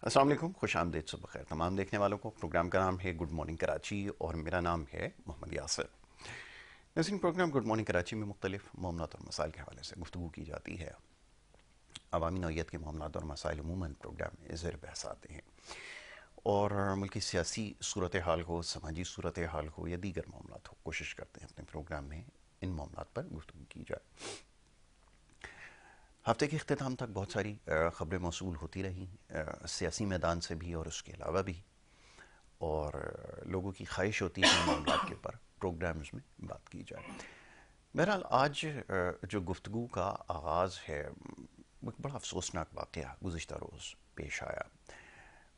السلام علیکم، خوش آمدید، صبح خیر تمام دیکھنے والوں کو۔ پروگرام کا نام ہے گڈ مارننگ کراچی اور میرا نام ہے محمد یاسر۔ ناظرین، پروگرام گڈ مارننگ کراچی میں مختلف معاملات اور مسائل کے حوالے سے گفتگو کی جاتی ہے۔ عوامی نوعیت کے معاملات اور مسائل عموماً پروگرام میں زیر بحث آتے ہیں، اور ملکی سیاسی صورتحال ہو، سماجی صورتحال ہو یا دیگر معاملات ہو، کوشش کرتے ہیں اپنے پروگرام میں ان معاملات پر گفتگو کی جائے۔ ہفتے کے اختتام تک بہت ساری خبریں موصول ہوتی رہیں، سیاسی میدان سے بھی اور اس کے علاوہ بھی، اور لوگوں کی خواہش ہوتی ہے کہ معاملات کے اوپر پروگرامز میں بات کی جائے۔ بہرحال آج جو گفتگو کا آغاز ہے، ایک بڑا افسوسناک واقعہ گزشتہ روز پیش آیا۔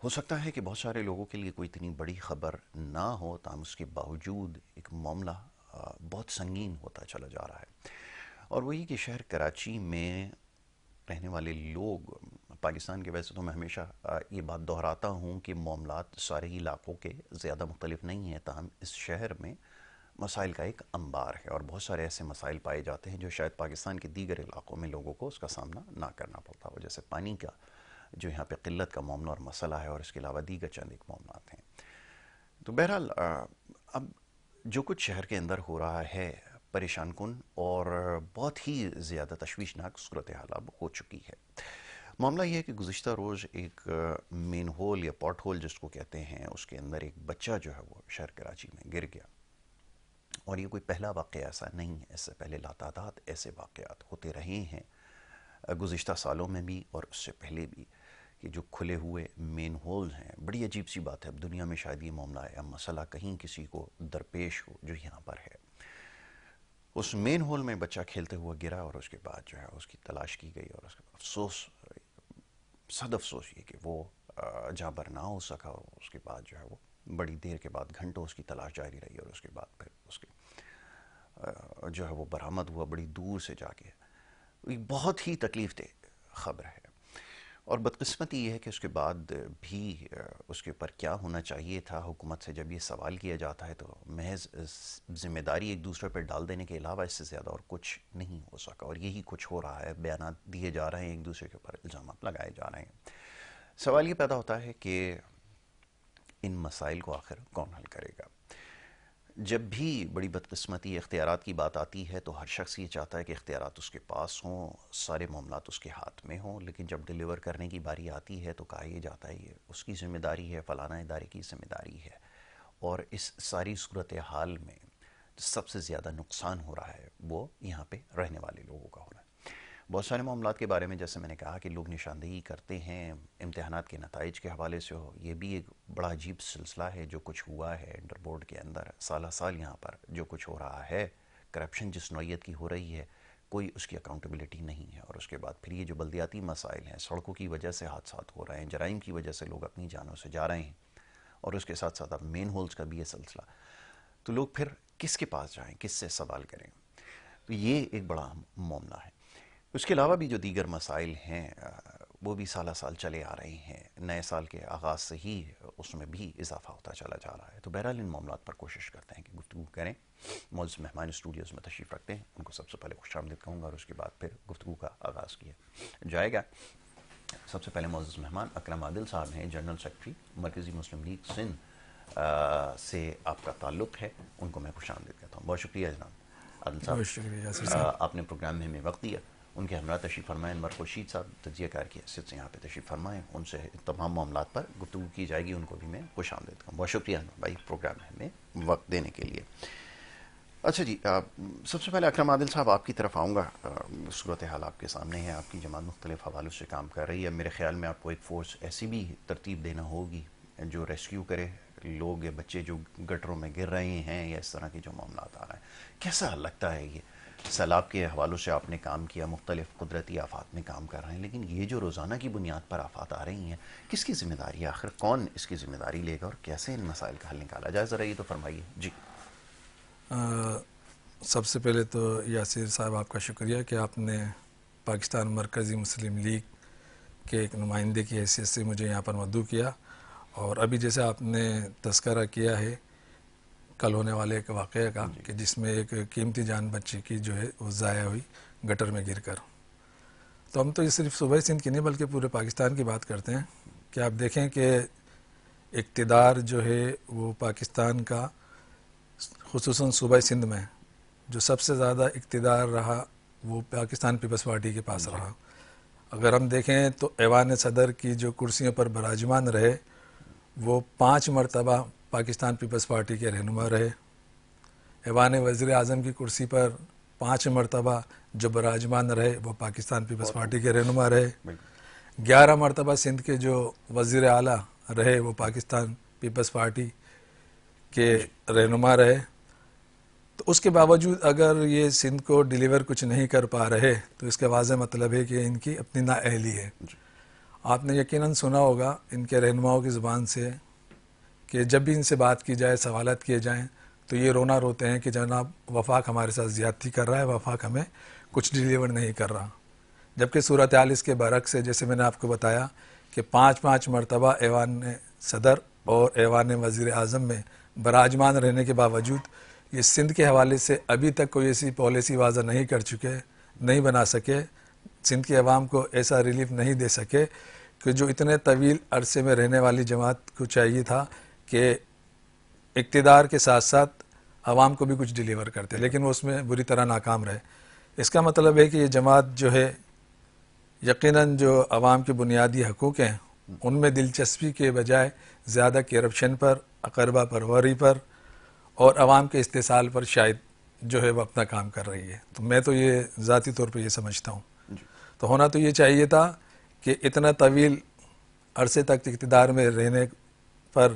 ہو سکتا ہے کہ بہت سارے لوگوں کے لیے کوئی اتنی بڑی خبر نہ ہو، تاہم اس کے باوجود ایک معاملہ بہت سنگین ہوتا چلا جا رہا ہے، اور وہی کہ شہر کراچی میں رہنے والے لوگ، پاکستان کے ویسے تو میں ہمیشہ یہ بات دہراتا ہوں کہ معاملات سارے ہی علاقوں کے زیادہ مختلف نہیں ہیں، تاہم اس شہر میں مسائل کا ایک انبار ہے، اور بہت سارے ایسے مسائل پائے جاتے ہیں جو شاید پاکستان کے دیگر علاقوں میں لوگوں کو اس کا سامنا نہ کرنا پڑتا ہو، جیسے پانی کا جو یہاں پہ قلت کا معاملہ اور مسئلہ ہے، اور اس کے علاوہ دیگر چند ایک معاملات ہیں۔ تو بہرحال اب جو کچھ شہر کے اندر ہو رہا ہے پریشان کن اور بہت ہی زیادہ تشویشناک صورتحال اب ہو چکی ہے۔ معاملہ یہ ہے کہ گزشتہ روز ایک مین ہول یا پاٹ ہول جس کو کہتے ہیں، اس کے اندر ایک بچہ جو ہے وہ شہر کراچی میں گر گیا، اور یہ کوئی پہلا واقعہ ایسا نہیں ہے، اس سے پہلے لاتعداد ایسے واقعات ہوتے رہے ہیں گزشتہ سالوں میں بھی اور اس سے پہلے بھی، کہ جو کھلے ہوئے مین ہول ہیں۔ بڑی عجیب سی بات ہے، اب دنیا میں شاید یہ معاملہ یا مسئلہ کہیں کسی کو درپیش ہو جو یہاں پر ہے۔ اس مین ہول میں بچہ کھیلتے ہوا گرا، اور اس کے بعد جو ہے اس کی تلاش کی گئی، اور اس کا افسوس، صد افسوس یہ کہ وہ جاں بر نہ ہو سکا، اور اس کے بعد جو ہے وہ بڑی دیر کے بعد گھنٹوں اس کی تلاش جاری رہی، اور اس کے بعد پھر اس کے جو ہے وہ برآمد ہوا بڑی دور سے جا کے۔ ایک بہت ہی تکلیف دہ خبر ہے، اور بدقسمتی یہ ہے کہ اس کے بعد بھی اس کے اوپر کیا ہونا چاہیے تھا، حکومت سے جب یہ سوال کیا جاتا ہے تو محض ذمہ داری ایک دوسرے پر ڈال دینے کے علاوہ اس سے زیادہ اور کچھ نہیں ہو سکا، اور یہی کچھ ہو رہا ہے، بیانات دیے جا رہے ہیں، ایک دوسرے کے اوپر الزامات لگائے جا رہے ہیں۔ سوال یہ پیدا ہوتا ہے کہ ان مسائل کو آخر کون حل کرے گا؟ جب بھی بڑی بدقسمتی اختیارات کی بات آتی ہے تو ہر شخص یہ چاہتا ہے کہ اختیارات اس کے پاس ہوں، سارے معاملات اس کے ہاتھ میں ہوں، لیکن جب ڈیلیور کرنے کی باری آتی ہے تو کہا یہ جاتا ہے یہ اس کی ذمہ داری ہے، فلانا ادارے کی ذمہ داری ہے، اور اس ساری صورتحال میں سب سے زیادہ نقصان ہو رہا ہے وہ یہاں پہ رہنے والے لوگوں کا ہو رہا ہے۔ بہت سارے معاملات کے بارے میں جیسے میں نے کہا کہ لوگ نشاندہی کرتے ہیں امتحانات کے نتائج کے حوالے سے ہو، یہ بھی ایک بڑا عجیب سلسلہ ہے جو کچھ ہوا ہے انٹر بورڈ کے اندر سالہ سال یہاں پر جو کچھ ہو رہا ہے، کرپشن جس نوعیت کی ہو رہی ہے، کوئی اس کی اکاؤنٹیبلٹی نہیں ہے، اور اس کے بعد پھر یہ جو بلدیاتی مسائل ہیں، سڑکوں کی وجہ سے حادثات ہو رہے ہیں، جرائم کی وجہ سے لوگ اپنی جانوں سے جا رہے ہیں، اور اس کے ساتھ ساتھ اب مین ہولز کا بھی یہ سلسلہ، تو لوگ پھر کس کے پاس جائیں، کس سے سوال کریں؟ تو یہ ایک بڑا معاملہ ہے۔ اس کے علاوہ بھی جو دیگر مسائل ہیں وہ بھی سالہ سال چلے آ رہے ہیں، نئے سال کے آغاز سے ہی اس میں بھی اضافہ ہوتا چلا جا رہا ہے۔ تو بہرحال ان معاملات پر کوشش کرتے ہیں کہ گفتگو کریں۔ معزز مہمان اسٹوڈیوز میں تشریف رکھتے ہیں، ان کو سب سے پہلے خوش آمدید کہوں گا، اور اس کے بعد پھر گفتگو کا آغاز کیا جائے گا۔ سب سے پہلے معزز مہمان اکرم عادل صاحب ہیں، جنرل سیکرٹری مرکزی مسلم لیگ سندھ سے آپ کا تعلق ہے، ان کو میں خوش آمدید کہتا ہوں۔ بہت شکریہ جناب عادل بہت شکریہ یاسر صاحب، صاحب۔ آپ نے پروگرام میں ہمیں وقت دیا۔ ان کے ہمراہ تشریف فرمائیں انور خورشید صاحب، تجزیہ کار کی حیثیت سے یہاں پہ تشریف فرمائیں، ان سے تمام معاملات پر گفتگو کی جائے گی، ان کو بھی میں خوش آمدید کروں۔ بہت شکریہ انور بھائی پروگرام میں ہمیں وقت دینے کے لیے۔ اچھا جی، سب سے پہلے اکرم عادل صاحب آپ کی طرف آؤں گا۔ صورتحال آپ کے سامنے ہے، آپ کی جماعت مختلف حوالوں سے کام کر رہی ہے، میرے خیال میں آپ کو ایک فورس ایسی بھی ترتیب دینا ہوگی جو ریسکیو کرے لوگ یا بچے جو گٹروں میں گر رہے ہیں، یا اس طرح کے جو معاملات آ رہے ہیں۔ کیسا لگتا ہے یہ؟ سیلاب کے حوالوں سے آپ نے کام کیا، مختلف قدرتی آفات میں کام کر رہے ہیں، لیکن یہ جو روزانہ کی بنیاد پر آفات آ رہی ہیں، کس کی ذمہ داری ہے آخر؟ کون اس کی ذمہ داری لے گا، اور کیسے ان مسائل کا حل نکالا جائے؟ ذرا یہ تو فرمائیے جی۔ سب سے پہلے تو یاسر صاحب آپ کا شکریہ کہ آپ نے پاکستان مرکزی مسلم لیگ کے ایک نمائندے کی حیثیت سے مجھے یہاں پر مدعو کیا، اور ابھی جیسے آپ نے تذکرہ کیا ہے کل ہونے والے ایک واقعہ کا کہ جس میں ایک قیمتی جان بچی کی جو ہے وہ ضائع ہوئی گٹر میں گر کر، تو ہم تو یہ صرف صوبہ سندھ کی نہیں بلکہ پورے پاکستان کی بات کرتے ہیں کہ آپ دیکھیں کہ اقتدار جو ہے وہ پاکستان کا خصوصاً صوبہ سندھ میں جو سب سے زیادہ اقتدار رہا وہ پاکستان پیپلز پارٹی کے پاس رہا. اگر ہم دیکھیں تو ایوان صدر کی جو کرسیوں پر براجمان رہے وہ 5 مرتبہ پاکستان پیپلز پارٹی کے رہنما رہے. ایوان وزیر اعظم کی کرسی پر 5 مرتبہ جو براجمان رہے وہ پاکستان پیپلز پارٹی کے رہنما رہے. 11 مرتبہ سندھ کے جو وزیر اعلیٰ رہے وہ پاکستان پیپلز پارٹی کے رہنما رہے. تو اس کے باوجود اگر یہ سندھ کو ڈیلیور کچھ نہیں کر پا رہے تو اس کا واضح مطلب ہے کہ ان کی اپنی نااہلی ہے. آپ نے یقیناً سنا ہوگا ان کے رہنماؤں کی زبان سے کہ جب بھی ان سے بات کی جائے، سوالات کیے جائیں تو یہ رونا روتے ہیں کہ جناب وفاق ہمارے ساتھ زیادتی کر رہا ہے، وفاق ہمیں کچھ ڈیلیور نہیں کر رہا. جبکہ صورتحال اس کے برعکس ہے. جیسے میں نے آپ کو بتایا کہ 5 مرتبہ ایوان صدر اور ایوان وزیر اعظم میں براجمان رہنے کے باوجود یہ سندھ کے حوالے سے ابھی تک کوئی ایسی پالیسی واضح نہیں کر چکے، نہیں بنا سکے، سندھ کے عوام کو ایسا ریلیف نہیں دے سکے کہ جو اتنے طویل عرصے میں رہنے والی جماعت کو چاہیے تھا کہ اقتدار کے ساتھ ساتھ عوام کو بھی کچھ ڈیلیور کرتے، لیکن وہ اس میں بری طرح ناکام رہے. اس کا مطلب ہے کہ یہ جماعت جو ہے یقیناً جو عوام کے بنیادی حقوق ہیں ان میں دلچسپی کے بجائے زیادہ کرپشن پر، اقربا پروری پر اور عوام کے استحصال پر شاید جو ہے وہ اپنا کام کر رہی ہے. تو میں تو یہ ذاتی طور پہ یہ سمجھتا ہوں. تو ہونا تو یہ چاہیے تھا کہ اتنا طویل عرصے تک اقتدار میں رہنے پر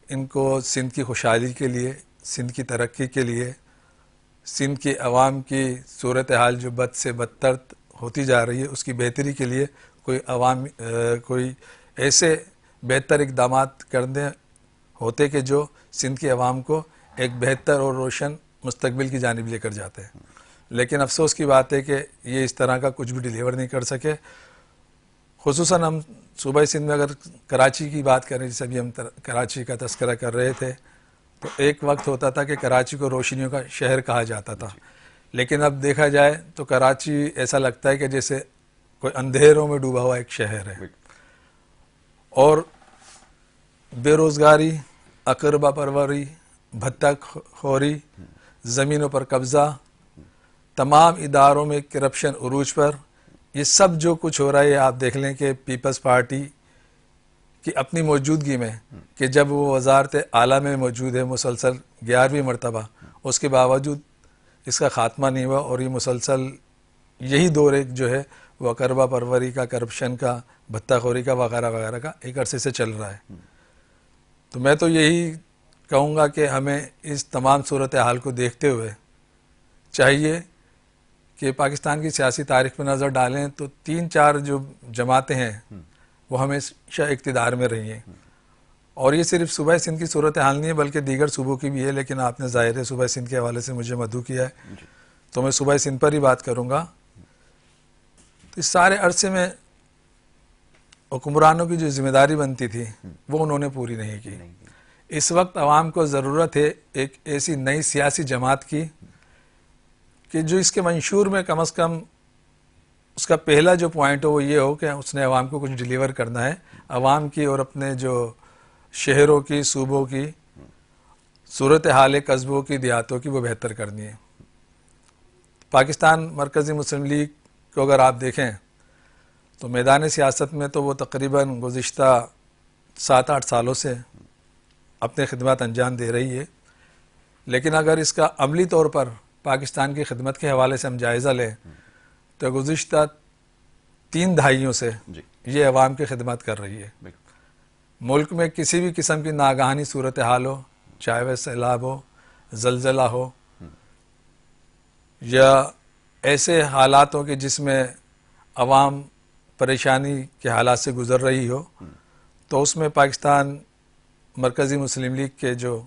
ان کو سندھ کی خوشحالی کے لیے، سندھ کی ترقی کے لیے، سندھ کے عوام کی صورتحال جو بد سے بدتر ہوتی جا رہی ہے اس کی بہتری کے لیے کوئی ایسے بہتر اقدامات کرنے ہوتے کہ جو سندھ کے عوام کو ایک بہتر اور روشن مستقبل کی جانب لے کر جاتے ہیں. لیکن افسوس کی بات ہے کہ یہ اس طرح کا کچھ بھی ڈیلیور نہیں کر سکے. خصوصاً ہم صوبہ سندھ میں اگر کراچی کی بات کریں، جیسے ابھی ہم کراچی کا تذکرہ کر رہے تھے، تو ایک وقت ہوتا تھا کہ کراچی کو روشنیوں کا شہر کہا جاتا تھا. لیکن اب دیکھا جائے تو کراچی ایسا لگتا ہے کہ جیسے کوئی اندھیروں میں ڈوبا ہوا ایک شہر ہے. اور بے روزگاری، اقربا پروری، بھتہ خوری، زمینوں پر قبضہ، تمام اداروں میں کرپشن عروج پر، یہ سب جو کچھ ہو رہا ہے آپ دیکھ لیں کہ پیپلز پارٹی کی اپنی موجودگی میں، کہ جب وہ وزارت اعلیٰ میں موجود ہے مسلسل 11ویں مرتبہ، اس کے باوجود اس کا خاتمہ نہیں ہوا اور یہ مسلسل یہی دور ایک جو ہے وہ اقربا پروری کا، کرپشن کا، بھتہ خوری کا وغیرہ وغیرہ کا ایک عرصے سے چل رہا ہے. تو میں تو یہی کہوں گا کہ ہمیں اس تمام صورتحال کو دیکھتے ہوئے چاہیے کہ پاکستان کی سیاسی تاریخ پر نظر ڈالیں تو 3-4 جو جماعتیں ہیں وہ ہمیشہ اقتدار میں رہی ہیں. اور یہ صرف صوبہ سندھ کی صورتحال نہیں ہے بلکہ دیگر صوبوں کی بھی ہے، لیکن آپ نے ظاہر ہے صوبہ سندھ کے حوالے سے مجھے مدعو کیا ہے تو میں صوبہ سندھ پر ہی بات کروں گا. تو اس سارے عرصے میں حکمرانوں کی جو ذمہ داری بنتی تھی وہ انہوں نے پوری نہیں کی. اس وقت عوام کو ضرورت ہے ایک ایسی نئی سیاسی جماعت کی کہ جو اس کے منشور میں کم از کم اس کا پہلا جو پوائنٹ ہو وہ یہ ہو کہ اس نے عوام کو کچھ ڈیلیور کرنا ہے، عوام کی اور اپنے جو شہروں کی، صوبوں کی صورتحال، قصبوں کی، دیہاتوں کی وہ بہتر کرنی ہے. پاکستان مرکزی مسلم لیگ کو اگر آپ دیکھیں تو میدان سیاست میں تو وہ تقریباً گزشتہ 7-8 سالوں سے اپنے خدمات انجام دے رہی ہے. لیکن اگر اس کا عملی طور پر پاکستان کی خدمت کے حوالے سے ہم جائزہ لیں تو گزشتہ 3 دہائیوں سے یہ عوام کی خدمت کر رہی ہے. ملک میں کسی بھی قسم کی ناگہانی صورتحال ہو، چاہے وہ سیلاب ہو، زلزلہ ہو یا ایسے حالات ہوں کہ جس میں عوام پریشانی کے حالات سے گزر رہی ہو، تو اس میں پاکستان مرکزی مسلم لیگ کے جو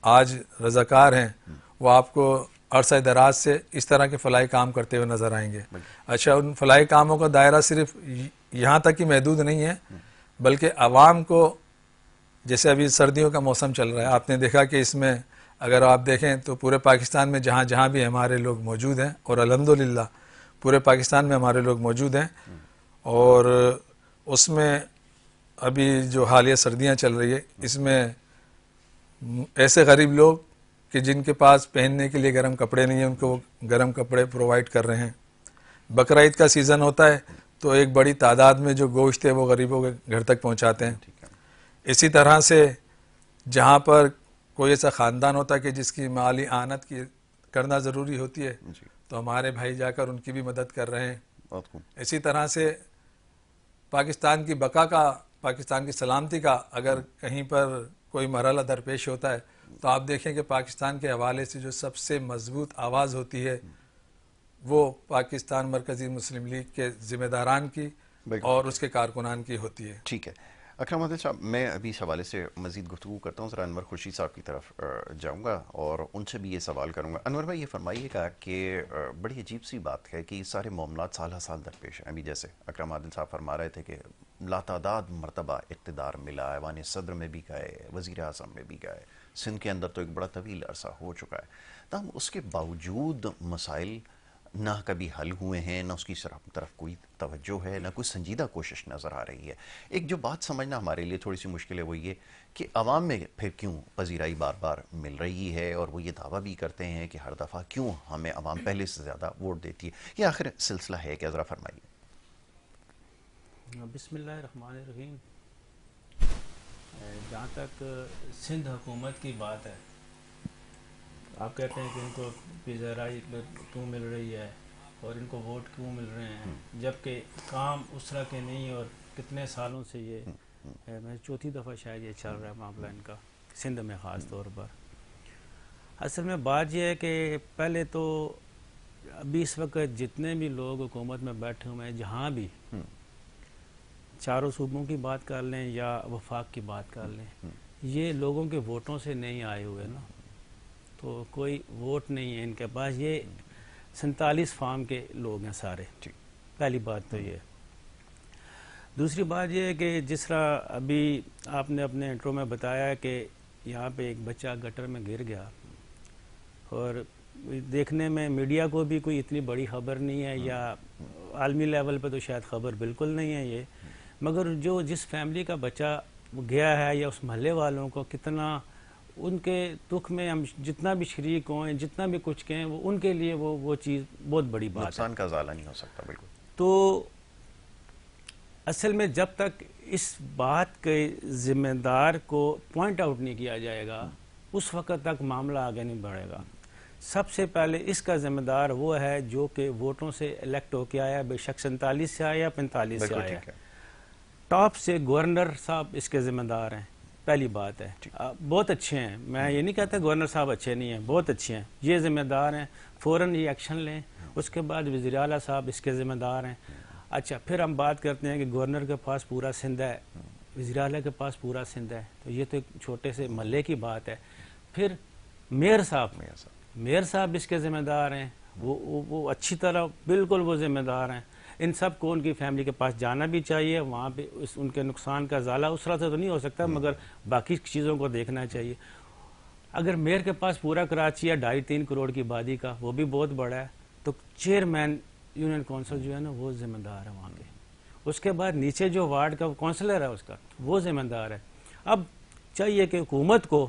آج رضاکار ہیں وہ آپ کو عرصہ دراز سے اس طرح کے فلاحی کام کرتے ہوئے نظر آئیں گے. اچھا، ان فلاحی کاموں کا دائرہ صرف یہاں تک ہی محدود نہیں ہے بلکہ عوام کو، جیسے ابھی سردیوں کا موسم چل رہا ہے، آپ نے دیکھا کہ اس میں اگر آپ دیکھیں تو پورے پاکستان میں جہاں جہاں بھی ہمارے لوگ موجود ہیں، اور الحمدللہ پورے پاکستان میں ہمارے لوگ موجود ہیں، اور اس میں ابھی جو حالیہ سردیاں چل رہی ہے اس میں ایسے غریب لوگ کہ جن کے پاس پہننے کے لیے گرم کپڑے نہیں ہیں ان کو گرم کپڑے پرووائڈ کر رہے ہیں. بقرعید کا سیزن ہوتا ہے تو ایک بڑی تعداد میں جو گوشت ہے وہ غریبوں کے گھر تک پہنچاتے ہیں. اسی طرح سے جہاں پر کوئی ایسا خاندان ہوتا ہے کہ جس کی مالی اعانت کی کرنا ضروری ہوتی ہے تو ہمارے بھائی جا کر ان کی بھی مدد کر رہے ہیں. اسی طرح سے پاکستان کی بقا کا، پاکستان کی سلامتی کا اگر کہیں پر کوئی مرحلہ درپیش ہوتا ہے تو آپ دیکھیں کہ پاکستان کے حوالے سے جو سب سے مضبوط آواز ہوتی ہے وہ پاکستان مرکزی مسلم لیگ کے ذمہ داران کی اور اس کے کارکنان کی ہوتی ہے. ٹھیک ہے اکرم عادل صاحب، میں ابھی اس حوالے سے مزید گفتگو کرتا ہوں. ذرا انور خورشید صاحب کی طرف جاؤں گا اور ان سے بھی یہ سوال کروں گا. انور بھائی، یہ فرمائیے گا کہ بڑی عجیب سی بات ہے کہ یہ سارے معاملات سال ہر سال درپیش ہیں. ابھی جیسے اکرم عادل صاحب فرما رہے تھے کہ لاتعداد مرتبہ اقتدار ملا، ایوان صدر میں بھی گئے، وزیر اعظم میں بھی گئے، سندھ کے اندر تو ایک بڑا طویل عرصہ ہو چکا ہے، تاہم اس کے باوجود مسائل نہ کبھی حل ہوئے ہیں، نہ اس کی طرف کوئی توجہ ہے، نہ کوئی سنجیدہ کوشش نظر آ رہی ہے. ایک جو بات سمجھنا ہمارے لیے تھوڑی سی مشکل ہے وہ یہ کہ عوام میں پھر کیوں پذیرائی بار بار مل رہی ہے اور وہ یہ دعویٰ بھی کرتے ہیں کہ ہر دفعہ کیوں ہمیں عوام پہلے سے زیادہ ووٹ دیتی ہے. یہ آخر سلسلہ ہے کیا؟ ذرا فرمائیے. بسم اللہ الرحمن الرحیم. جہاں تک سندھ حکومت کی بات ہے، آپ کہتے ہیں کہ ان کو پذیرائی کیوں مل رہی ہے اور ان کو ووٹ کیوں مل رہے ہیں، جبکہ کام اس طرح کے نہیں اور کتنے سالوں سے یہ میں چوتھی دفعہ شاید یہ چل رہا ہے معاملہ ان کا سندھ میں خاص طور پر. اصل میں بات یہ ہے کہ پہلے تو ابھی اس وقت جتنے بھی لوگ حکومت میں بیٹھے ہوئے ہیں، جہاں بھی چاروں صوبوں کی بات کر لیں یا وفاق کی بات کر لیں، یہ لوگوں کے ووٹوں سے نہیں آئے ہوئے نا، تو کوئی ووٹ نہیں ہے ان کے پاس. یہ 47 فارم کے لوگ ہیں سارے. پہلی بات تو یہ. دوسری بات یہ ہے کہ جس طرح ابھی آپ نے اپنے انٹرو میں بتایا کہ یہاں پہ ایک بچہ گٹر میں گر گیا اور دیکھنے میں میڈیا کو بھی کوئی اتنی بڑی خبر نہیں ہے یا عالمی لیول پہ تو شاید خبر بالکل نہیں ہے یہ، مگر جس فیملی کا بچہ گیا ہے یا اس محلے والوں کو کتنا ان کے دکھ میں ہم جتنا بھی شریک ہوں، جتنا بھی کچھ کہیں، وہ ان کے لیے وہ چیز بہت بڑی بات ہے. نقصان کا ازالہ نہیں ہو سکتا. بالکل. تو اصل میں جب تک اس بات کے ذمہ دار کو پوائنٹ آؤٹ نہیں کیا جائے گا اس وقت تک معاملہ آگے نہیں بڑھے گا. سب سے پہلے اس کا ذمہ دار وہ ہے جو کہ ووٹوں سے الیکٹ ہو کے آیا، بے شک 47 سے آیا یا 45 سے آیا. ٹاپ سے گورنر صاحب اس کے ذمہ دار ہیں. پہلی بات ہے بہت اچھے ہیں، میں یہ نہیں کہتا گورنر صاحب اچھے نہیں ہیں، بہت اچھے ہیں، یہ ذمہ دار ہیں، فوراً یہ ایکشن لیں. اس کے بعد وزیر اعلیٰ صاحب اس کے ذمہ دار ہیں. اچھا، پھر ہم بات کرتے ہیں کہ گورنر کے پاس پورا سندھ ہے، وزیر اعلیٰ کے پاس پورا سندھ ہے، تو یہ تو ایک چھوٹے سے محلے کی بات ہے. پھر میئر صاحب اس کے ذمہ دار ہیں، وہ اچھی طرح بالکل وہ ذمہ دار ہیں. ان سب کو ان کی فیملی کے پاس جانا بھی چاہیے، وہاں پہ ان کے نقصان کا ازالہ اس طرح سے تو نہیں ہو سکتا مگر باقی چیزوں کو دیکھنا چاہیے. اگر میئر کے پاس پورا کراچی ہے 2.5-3 کروڑ کی آبادی کا، وہ بھی بہت بڑا ہے، تو چیئرمین یونین کونسل جو ہے نا وہ ذمہ دار ہے وہاں کے. اس کے بعد نیچے جو وارڈ کا کونسلر ہے اس کا وہ ذمہ دار ہے. اب چاہیے کہ حکومت کو،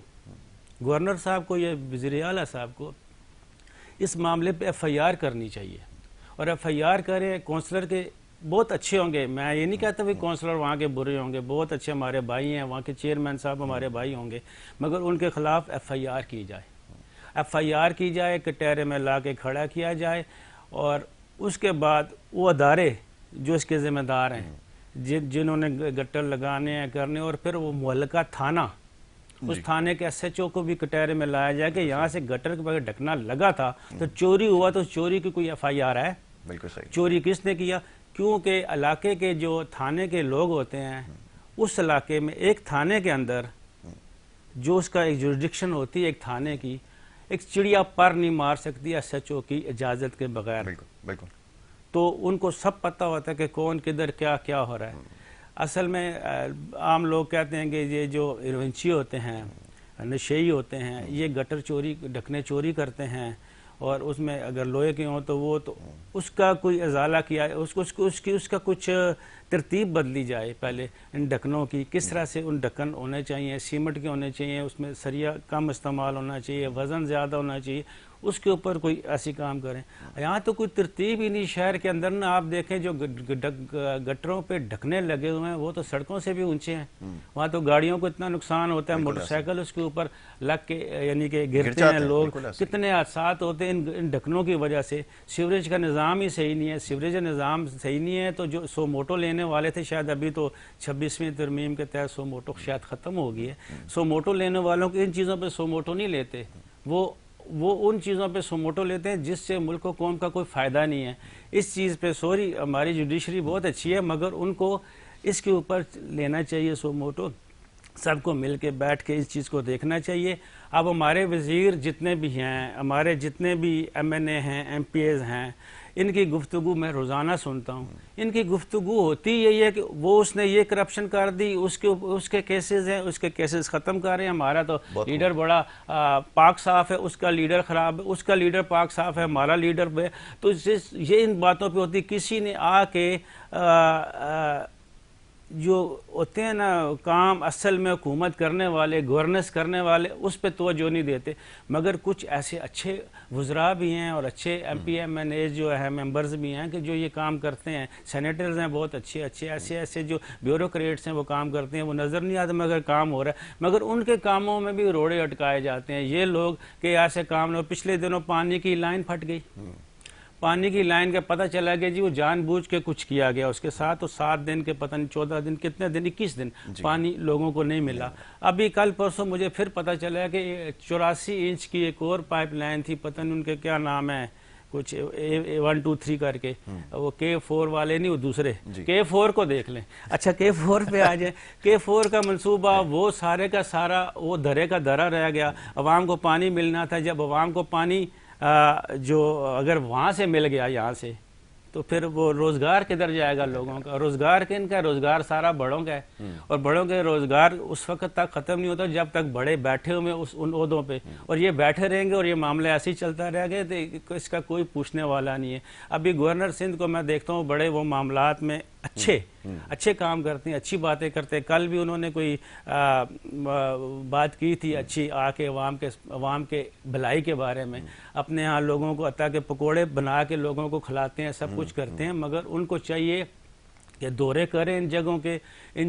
گورنر صاحب کو یا وزیر اعلیٰ صاحب کو اس معاملے پہ FIR کرنی چاہیے، اور FIR کرے. کونسلر کے بہت اچھے ہوں گے، میں یہ نہیں کہتا کہ کونسلر وہاں کے برے ہوں گے، بہت اچھے ہمارے بھائی ہیں، وہاں کے چیئرمین صاحب ہمارے بھائی ہوں گے، مگر ان کے خلاف FIR کی جائے. FIR کی جائے، کٹہرے میں لا کے کھڑا کیا جائے، اور اس کے بعد وہ ادارے جو اس کے ذمہ دار ہیں، جنہوں نے گٹر لگانے ہیں کرنے، اور پھر وہ معلقہ تھانہ، اس تھانے کے SHO کو بھی کٹہرے میں لایا جائے کہ یہاں سے گٹر کے بغیر ڈھکنا لگا تھا تو چوری ہوا، تو چوری کی کوئی FIR ہے؟ بالکل صحیح. چوری کس نے کیا؟ کیونکہ علاقے کے جو تھانے کے لوگ ہوتے ہیں، اس علاقے میں ایک تھانے کے اندر جو اس کا ایک جورسڈکشن ہوتی ہے ایک تھانے کی، ایک چڑیا پر نہیں مار سکتی SHO کی اجازت کے بغیر. بالکل. تو ان کو سب پتہ ہوتا ہے کہ کون کدھر کیا ہو رہا ہے. اصل میں عام لوگ کہتے ہیں کہ یہ جو ایروینچی ہوتے ہیں، نشئی ہوتے ہیں، یہ گٹر چوری ڈھکنے چوری کرتے ہیں اور اس میں اگر لوہے کے ہوں تو وہ تو اس کا کوئی ازالہ کیا اس کا کچھ ترتیب بدلی جائے. پہلے ان ڈھکنوں کی کس طرح سے ان ڈھکن ہونے چاہیے, سیمنٹ کے ہونے چاہیے, اس میں سریا کم استعمال ہونا چاہیے, وزن زیادہ ہونا چاہیے, اس کے اوپر کوئی ایسی کام کریں. یہاں تو کوئی ترتیب ہی نہیں. شہر کے اندر نا آپ دیکھیں جو گٹروں پہ ڈھکنے لگے ہوئے ہیں وہ تو سڑکوں سے بھی اونچے ہیں. وہاں تو گاڑیوں کو اتنا نقصان ہوتا ہے, موٹر سائیکل اس کے اوپر لگ کے یعنی کہ گرتے ہیں لوگ, کتنے حادثات ہوتے ہیں ان ڈھکنوں کی وجہ سے. سیوریج کا نظام ہی صحیح نہیں ہے. سیوریج کا نظام صحیح نہیں ہے تو جو 100 موٹو لینے والے تھے, شاید ابھی تو 26ویں ترمیم کے تحت 100 موٹو شاید ختم ہو گئی ہے. 100 موٹو لینے والوں کو ان چیزوں پہ 100 موٹو نہیں لیتے, وہ ان چیزوں پہ 100 موٹو لیتے ہیں جس سے ملک و قوم کا کوئی فائدہ نہیں ہے. اس چیز پہ سوری ہماری جوڈیشری بہت اچھی ہے, مگر ان کو اس کے اوپر لینا چاہیے 100 موٹو. سب کو مل کے بیٹھ کے اس چیز کو دیکھنا چاہیے. اب ہمارے وزیر جتنے بھی ہیں, ہمارے جتنے بھی MNA ہیں, MPs ہیں, ان کی گفتگو میں روزانہ سنتا ہوں. ان کی گفتگو ہوتی یہی ہے کہ وہ اس نے یہ کرپشن کر دی, اس کے کیسز ہیں, اس کے کیسز ختم کر رہے ہیں. ہمارا تو لیڈر بڑا پاک صاف ہے, اس کا لیڈر خراب ہے, اس کا لیڈر پاک صاف ہے, ہمارا لیڈر بے. تو یہ ان باتوں پہ ہوتی. کسی نے آ کے جو ہوتے ہیں نا کام اصل میں حکومت کرنے والے, گورننس کرنے والے, اس پہ توجہ نہیں دیتے. مگر کچھ ایسے اچھے وزراء بھی ہیں اور اچھے MP MNA جو ہے ممبرز بھی ہیں کہ جو یہ کام کرتے ہیں. سینیٹرز ہیں بہت اچھے ایسے جو بیوروکریٹس ہیں وہ کام کرتے ہیں, وہ نظر نہیں آتے مگر کام ہو رہا ہے. مگر ان کے کاموں میں بھی روڑے اٹکائے جاتے ہیں یہ لوگ کہ ایسے کام نہ. پچھلے دنوں پانی کی لائن پھٹ گئی, پانی کی لائن کا پتہ چلا کہ جی وہ جان بوجھ کے کچھ کیا گیا اس کے ساتھ. تو 7 دن کے پتہ نہیں 14 دن کتنے دن 21 دن پانی لوگوں کو نہیں ملا. ابھی کل پرسوں مجھے پھر پتہ چلا کہ 84 انچ کی ایک اور پائپ لائن تھی, پتہ نہیں ان کے کیا نام ہے, کچھ 1 2 3 کر کے, وہ K4 والے نہیں, وہ دوسرے K4 کو دیکھ لیں. اچھا K4 پہ آ جائیں. K4 کا منصوبہ وہ سارے کا سارا وہ دھرے کا دھرا رہ گیا. عوام کو پانی ملنا تھا. جب عوام کو پانی جو اگر وہاں سے مل گیا یہاں سے تو پھر وہ روزگار کدھر جائے گا لوگوں کا. روزگار کن کا, روزگار سارا بڑوں کا ہے. اور بڑوں کے روزگار اس وقت تک ختم نہیں ہوتا جب تک بڑے بیٹھے ہوئے ان عہدوں پہ, اور یہ بیٹھے رہیں گے اور یہ معاملہ ایسے ہی چلتا رہ گیا تو اس کا کوئی پوچھنے والا نہیں ہے. ابھی گورنر سندھ کو میں دیکھتا ہوں بڑے وہ معاملات میں اچھے کام کرتے ہیں, اچھی باتیں کرتے ہیں. کل بھی انہوں نے کوئی بات کی تھی اچھی, آ کے عوام کے بھلائی کے بارے میں. اپنے ہاں لوگوں کو عطا کے پکوڑے بنا کے لوگوں کو کھلاتے ہیں, سب کچھ کرتے ہیں. مگر ان کو چاہیے کہ دورے کریں ان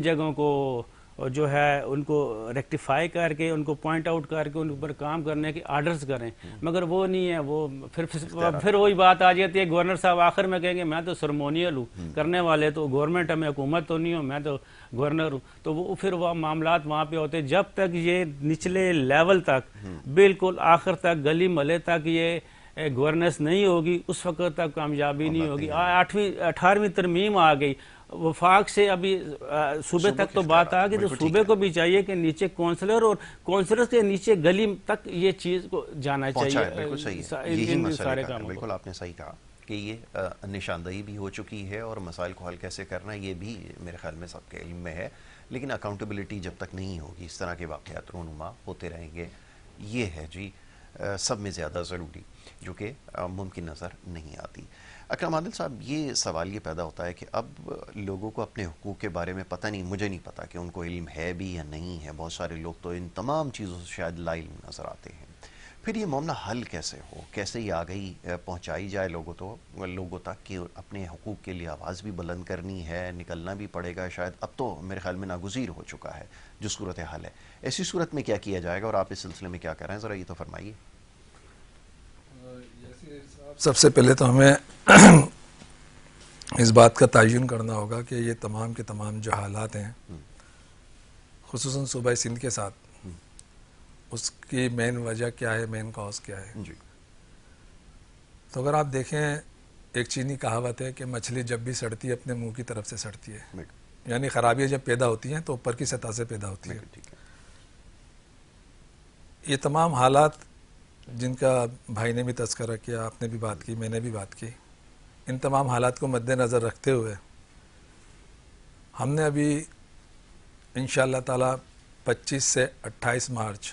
جگہوں کو جو ہے ان کو ریکٹیفائی کر کے, ان کو پوائنٹ آؤٹ کر کے ان پر کام کرنے کے آرڈرز کریں. مگر وہ نہیں ہے. وہ پھر وہی بات آ جاتی ہے. گورنر صاحب آخر میں کہیں گے میں تو سرمونیل ہوں, کرنے والے تو گورنمنٹ ہے, میں حکومت تو نہیں ہوں, میں تو گورنر ہوں. تو وہ پھر وہ معاملات وہاں پہ ہوتے. جب تک یہ نچلے لیول تک بالکل آخر تک گلی محلے تک یہ گورننس نہیں ہوگی اس وقت تک کامیابی نہیں ہوگی. 18ویں ترمیم آ گئی, وفاق سے ابھی صوبے تک تو بات آ گئی, تو صوبے کو بھی چاہیے کہ نیچے کونسلر اور کونسلر سے نیچے گلی تک یہ چیز کو جانا چاہیے. بالکل صحیح, یہی مسئلہ ہے. بالکل آپ نے صحیح کہا کہ یہ نشاندہی بھی ہو چکی ہے اور مسائل کو حل کیسے کرنا یہ بھی میرے خیال میں سب کے علم میں ہے. لیکن اکاؤنٹیبلٹی جب تک نہیں ہوگی, اس طرح کے واقعات رونما ہوتے رہیں گے. یہ ہے جی سب میں زیادہ ضروری جو کہ ممکن نظر نہیں آتی. اکرم عادل صاحب, یہ سوال یہ پیدا ہوتا ہے کہ اب لوگوں کو اپنے حقوق کے بارے میں پتہ نہیں, مجھے نہیں پتا کہ ان کو علم ہے بھی یا نہیں ہے. بہت سارے لوگ تو ان تمام چیزوں سے شاید لا علم نظر آتے ہیں. پھر یہ معاملہ حل کیسے ہو, کیسے یہ آگہی پہنچائی جائے لوگوں تک کہ اپنے حقوق کے لیے آواز بھی بلند کرنی ہے, نکلنا بھی پڑے گا. شاید اب تو میرے خیال میں ناگزیر ہو چکا ہے جو صورتحال ہے. ایسی صورت میں کیا کیا جائے گا اور آپ اس سلسلے میں کیا کر رہے ہیں, ذرا یہ تو فرمائیے. سب سے پہلے تو ہمیں اس بات کا تعین کرنا ہوگا کہ یہ تمام کے تمام جو حالات ہیں خصوصاً صوبہ سندھ کے ساتھ, اس کی مین وجہ کیا ہے, مین کاز کیا ہے. تو اگر آپ دیکھیں, ایک چینی کہاوت ہے کہ مچھلی جب بھی سڑتی ہے اپنے منہ کی طرف سے سڑتی ہے. یعنی خرابیاں جب پیدا ہوتی ہیں تو اوپر کی سطح سے پیدا ہوتی ہے. یہ تمام حالات جن کا بھائی نے بھی تذکرہ کیا, آپ نے بھی بات کی, میں نے بھی بات کی, ان تمام حالات کو مد نظر رکھتے ہوئے ہم نے ابھی انشاءاللہ تعالی 25 سے 28 مارچ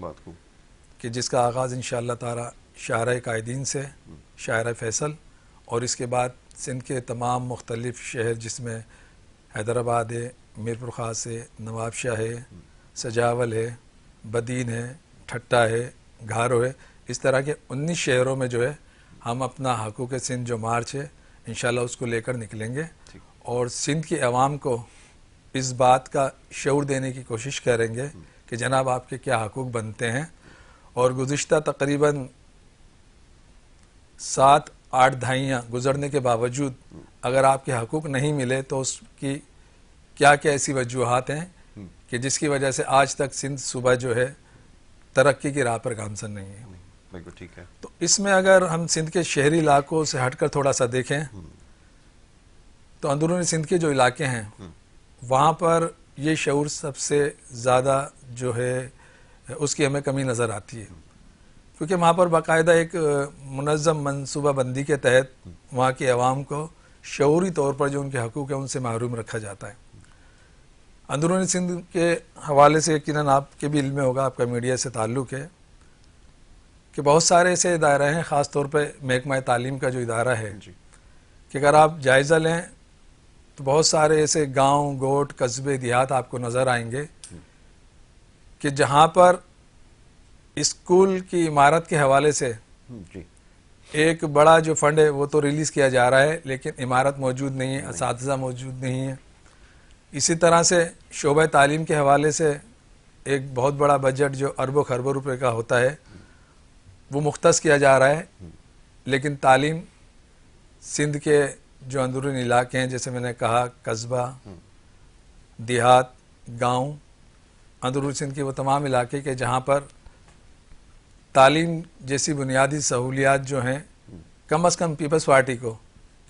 بات خوب. کہ جس کا آغاز انشاءاللہ تعالی شاہراہ قائدین سے، شاہراہ فیصل، اور اس کے بعد سندھ کے تمام مختلف شہر جس میں حیدرآباد ہے، میرپور خاص ہے، نواب شاہ ہے، سجاول ہے، بدین ہے، ٹھٹا ہے، گھارو ہے، اس طرح کے 19 شہروں میں جو ہے ہم اپنا حقوق سندھ جو مارچ ہے انشاءاللہ اس کو لے کر نکلیں گے، اور سندھ کی عوام کو اس بات کا شعور دینے کی کوشش کریں گے کہ جناب آپ کے کیا حقوق بنتے ہیں. اور گزشتہ تقریباً 7-8 دہائیاں گزرنے کے باوجود اگر آپ کے حقوق نہیں ملے تو اس کی کیا کیا ایسی وجوہات ہیں کہ جس کی وجہ سے آج تک سندھ صوبہ جو ہے ترقی کی راہ پر گامزن نہیں ہے. بالکل ٹھیک ہے. تو اس میں اگر ہم سندھ کے شہری علاقوں سے ہٹ کر تھوڑا سا دیکھیں تو اندرونی سندھ کے جو علاقے ہیں وہاں پر یہ شعور سب سے زیادہ جو ہے اس کی ہمیں کمی نظر آتی ہے، کیونکہ وہاں پر باقاعدہ ایک منظم منصوبہ بندی کے تحت وہاں کی عوام کو شعوری طور پر جو ان کے حقوق ہیں ان سے محروم رکھا جاتا ہے. اندرونی سندھ کے حوالے سے یقیناً آپ کے بھی علم میں ہوگا، آپ کا میڈیا سے تعلق ہے، کہ بہت سارے ایسے ادارے ہیں، خاص طور پہ محکمہ تعلیم کا جو ادارہ ہے کہ اگر آپ جائزہ لیں تو بہت سارے ایسے گاؤں، گوٹ، قصبے، دیہات آپ کو نظر آئیں گے کہ جہاں پر اسکول کی عمارت کے حوالے سے ایک بڑا جو فنڈ ہے وہ تو ریلیز کیا جا رہا ہے لیکن عمارت موجود نہیں ہے، اساتذہ موجود نہیں ہے. اسی طرح سے شعبہ تعلیم کے حوالے سے ایک بہت بڑا بجٹ جو اربوں خربوں روپے کا ہوتا ہے وہ مختص کیا جا رہا ہے، لیکن تعلیم سندھ کے جو اندرونی علاقے ہیں جیسے میں نے کہا قصبہ، دیہات، گاؤں، اندرونی سندھ کے وہ تمام علاقے کے جہاں پر تعلیم جیسی بنیادی سہولیات جو ہیں کم از کم پیپلز پارٹی کو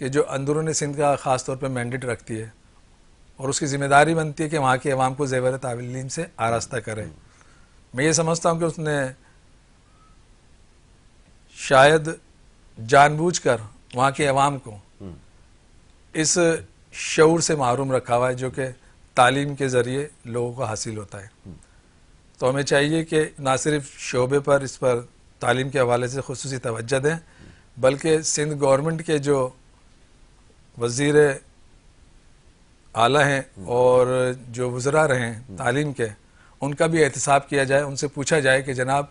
کہ جو اندرونی سندھ کا خاص طور پہ مینڈیٹ رکھتی ہے اور اس کی ذمہ داری بنتی ہے کہ وہاں کے عوام کو زیور تعلیم سے آراستہ کرے. میں یہ سمجھتا ہوں کہ اس نے شاید جان بوجھ کر وہاں کے عوام کو اس شعور سے محروم رکھا ہوا ہے جو کہ تعلیم کے ذریعے لوگوں کو حاصل ہوتا ہے. تو ہمیں چاہیے کہ نہ صرف شعبے پر اس پر تعلیم کے حوالے سے خصوصی توجہ دیں بلکہ سندھ گورنمنٹ کے جو وزیر اعلیٰ ہیں اور جو وزراء رہے ہیں تعلیم کے ان کا بھی احتساب کیا جائے، ان سے پوچھا جائے کہ جناب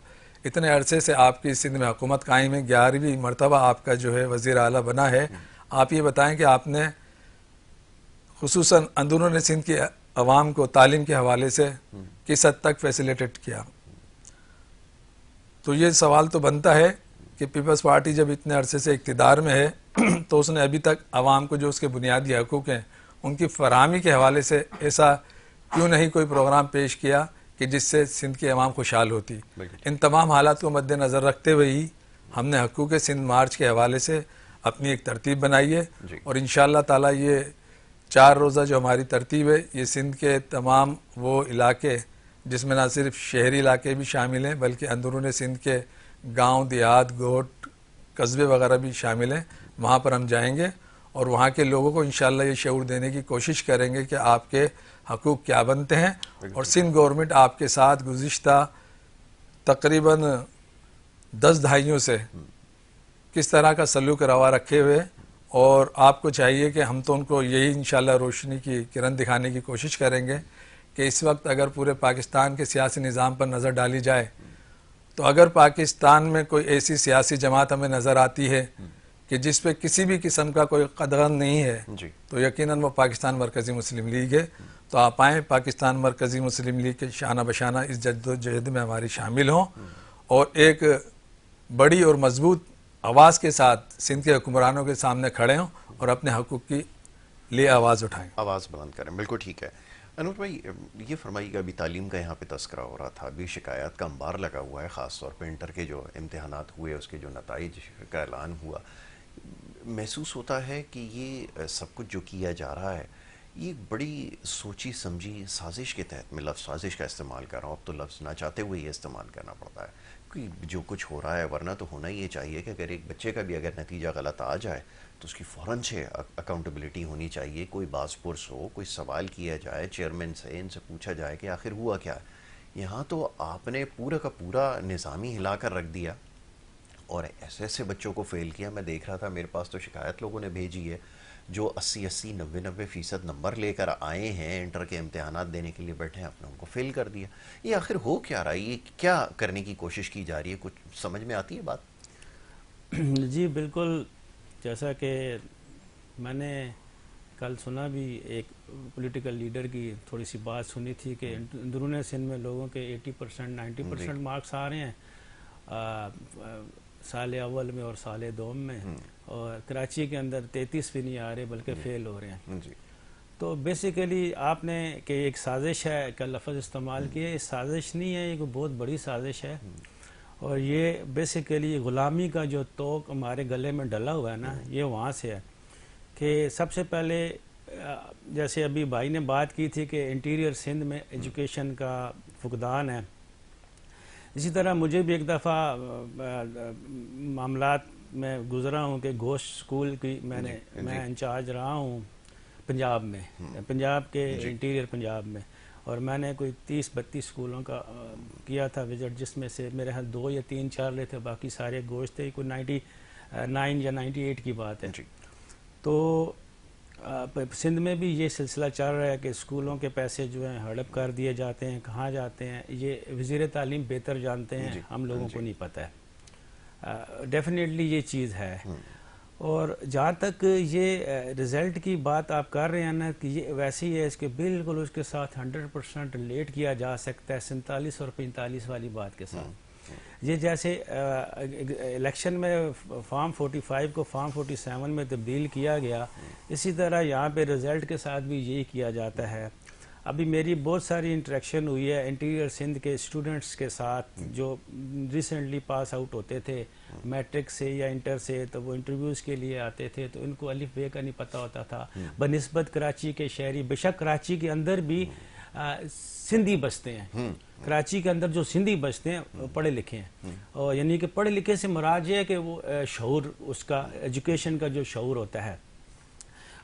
اتنے عرصے سے آپ کی سندھ میں حکومت قائم ہے، 11ویں مرتبہ آپ کا جو ہے وزیر اعلیٰ بنا ہے، آپ یہ بتائیں کہ آپ نے خصوصاً اندرون سندھ کی عوام کو تعلیم کے حوالے سے کس حد تک فیسیلیٹیٹ کیا. تو یہ سوال تو بنتا ہے کہ پیپلز پارٹی جب اتنے عرصے سے اقتدار میں ہے تو اس نے ابھی تک عوام کو جو اس کے بنیادی حقوق ہیں ان کی فراہمی کے حوالے سے ایسا کیوں نہیں کوئی پروگرام پیش کیا کہ جس سے سندھ کی عوام خوشحال ہوتی. ان تمام حالات کو مد نظر رکھتے ہوئے ہی ہم نے حقوق سندھ مارچ کے حوالے سے اپنی ایک ترتیب بنائی ہے اور انشاءاللہ تعالی یہ 4 روزہ جو ہماری ترتیب ہے یہ سندھ کے تمام وہ علاقے جس میں نہ صرف شہری علاقے بھی شامل ہیں بلکہ اندرون سندھ کے گاؤں، دیہات، گوٹ، قصبے وغیرہ بھی شامل ہیں، وہاں پر ہم جائیں گے اور وہاں کے لوگوں کو انشاءاللہ یہ شعور دینے کی کوشش کریں گے کہ آپ کے حقوق کیا بنتے ہیں اور سندھ گورنمنٹ آپ کے ساتھ گزشتہ تقریباً 10 دہائیوں سے کس طرح کا سلوک روا رکھے ہوئے، اور آپ کو چاہیے کہ ہم تو ان کو یہی انشاءاللہ روشنی کی کرن دکھانے کی کوشش کریں گے کہ اس وقت اگر پورے پاکستان کے سیاسی نظام پر نظر ڈالی جائے تو اگر پاکستان میں کوئی ایسی سیاسی جماعت ہمیں نظر آتی ہے کہ جس پہ کسی بھی قسم کا کوئی قدغن نہیں ہے تو یقیناً وہ پاکستان مرکزی مسلم لیگ ہے. تو آپ آئیں پاکستان مرکزی مسلم لیگ کے شانہ بشانہ اس جد و جہد میں ہماری شامل ہوں اور ایک بڑی اور مضبوط آواز کے ساتھ سندھ کے حکمرانوں کے سامنے کھڑے ہوں اور اپنے حقوق کی لیے آواز اٹھائیں، آواز بلند کریں. بالکل ٹھیک ہے. انور بھائی یہ فرمائیے گا ابھی تعلیم کا یہاں پہ تذکرہ ہو رہا تھا، ابھی شکایات کا انبار لگا ہوا ہے، خاص طور پہ انٹر کے جو امتحانات ہوئے اس کے جو نتائج کا اعلان ہوا، محسوس ہوتا ہے کہ یہ سب کچھ جو کیا جا رہا ہے یہ بڑی سوچی سمجھی سازش کے تحت میں لفظ سازش کا استعمال کر رہا ہوں، اب تو لفظ نہ چاہتے ہوئے یہ استعمال کرنا پڑتا ہے کہ جو کچھ ہو رہا ہے، ورنہ تو ہونا یہ چاہیے کہ اگر ایک بچے کا بھی اگر نتیجہ غلط آ جائے تو اس کی فوراً سے اکاؤنٹیبلٹی ہونی چاہیے، کوئی باز پرس ہو، کوئی سوال کیا جائے چیئرمین سے، ان سے پوچھا جائے کہ آخر ہوا کیا ہے۔ یہاں تو آپ نے پورا کا پورا نظامی ہلا کر رکھ دیا اور ایسے ایسے بچوں کو فیل کیا۔ میں دیکھ رہا تھا، میرے پاس تو شکایت لوگوں نے بھیجی ہے جو 80-90% نمبر لے کر آئے ہیں، انٹر کے امتحانات دینے کے لیے بیٹھے ہیں، آپ نے ان کو فیل کر دیا۔ یہ آخر ہو کیا رہا ہے؟ یہ کیا کرنے کی کوشش کی جا رہی ہے؟ کچھ سمجھ میں آتی ہے بات؟ جی بالکل، جیسا کہ میں نے کل سنا بھی، ایک پولیٹیکل لیڈر کی تھوڑی سی بات سنی تھی کہ اندرون سندھ میں لوگوں کے 80% 90% مارکس آ رہے ہیں سال اول میں اور سال دوم میں، اور کراچی کے اندر 33 بھی نہیں آ رہے بلکہ فیل ہو رہے ہیں۔ تو بیسیکلی آپ نے کہ ایک سازش ہے کا لفظ استعمال کیا، یہ سازش نہیں ہے، یہ کوئی بہت بڑی سازش ہے، اور یہ بیسیکلی غلامی کا جو توق ہمارے گلے میں ڈلا ہوا ہے نا، یہ وہاں سے ہے کہ سب سے پہلے جیسے ابھی بھائی نے بات کی تھی کہ انٹیریئر سندھ میں ایجوکیشن کا فقدان ہے، اسی طرح مجھے بھی ایک دفعہ معاملات میں گزرا ہوں کہ گوشت اسکول کی میں انچارج رہا ہوں پنجاب میں، پنجاب کے انٹیریئر پنجاب میں، اور میں نے کوئی 30-32 اسکولوں کا کیا تھا وزٹ، جس میں سے میرے ہاں 2 یا 3 چل رہے تھے، باقی سارے گوشت تھے، کوئی 99 یا 98 کی بات ہے۔ تو سندھ میں بھی یہ سلسلہ چل رہا ہے کہ اسکولوں کے پیسے جو ہیں ہڑپ کر دیے جاتے ہیں، کہاں جاتے ہیں یہ وزیر تعلیم بہتر جانتے ہیں، ہم لوگوں کو نہیں پتہ ہے۔ ڈیفینیٹلی یہ چیز ہے، اور جہاں تک یہ رزلٹ کی بات آپ کر رہے ہیں نا کہ یہ ویسے ہی ہے، اس کے بالکل اس کے ساتھ 100% ریلیٹ کیا جا سکتا ہے 47 اور 45 والی بات کے ساتھ۔ یہ جیسے الیکشن میں فارم 45 کو فارم 47 میں تبدیل کیا گیا، اسی طرح یہاں پہ رزلٹ کے ساتھ بھی یہی کیا جاتا ہے۔ ابھی میری بہت ساری انٹریکشن ہوئی ہے انٹیریئر سندھ کے اسٹوڈنٹس کے ساتھ جو ریسنٹلی پاس آؤٹ ہوتے تھے میٹرک سے یا انٹر سے، تو وہ انٹرویوز کے لیے آتے تھے، تو ان کو الف بے کا نہیں پتہ ہوتا تھا بنسبت کراچی کے شہری۔ بے شک کراچی کے اندر بھی سندھی بستے ہیں، کراچی کے اندر جو سندھی بستے ہیں پڑھے لکھے ہیں، اور یعنی کہ پڑھے لکھے سے مراد یہ ہے کہ وہ شعور، اس کا ایجوکیشن کا جو شعور ہوتا ہے،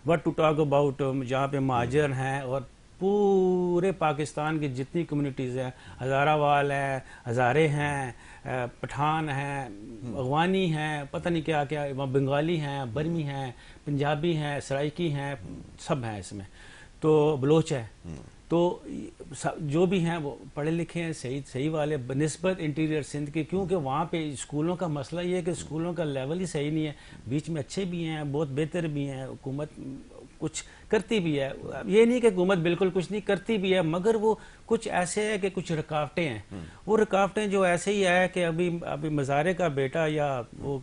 وٹ ٹو ٹاک اباؤٹ، جہاں پہ مہاجر ہیں اور پورے پاکستان کی جتنی کمیونٹیز ہیں، ہزارہ وال ہیں، ہزارے ہیں، پٹھان ہیں، اغوانی ہیں، پتہ نہیں کیا کیا، بنگالی ہیں، برمی ہیں، پنجابی ہیں، سرائکی ہیں، سب ہیں اس میں، تو بلوچ ہے، تو جو بھی ہیں وہ پڑھے لکھے ہیں، صحیح والے بنسبت انٹیریئر سندھ کے، کیونکہ وہاں پہ اسکولوں کا مسئلہ یہ ہے کہ اسکولوں کا لیول ہی صحیح نہیں ہے، بیچ میں اچھے بھی ہیں، بہت بہتر بھی ہیں، حکومت کچھ کرتی بھی ہے، یہ نہیں کہ حکومت بالکل کچھ نہیں کرتی بھی ہے، مگر وہ کچھ ایسے ہے کہ کچھ رکاوٹیں ہیں، وہ رکاوٹیں جو ایسے ہی ہے کہ ابھی مزارے کا بیٹا یا وہ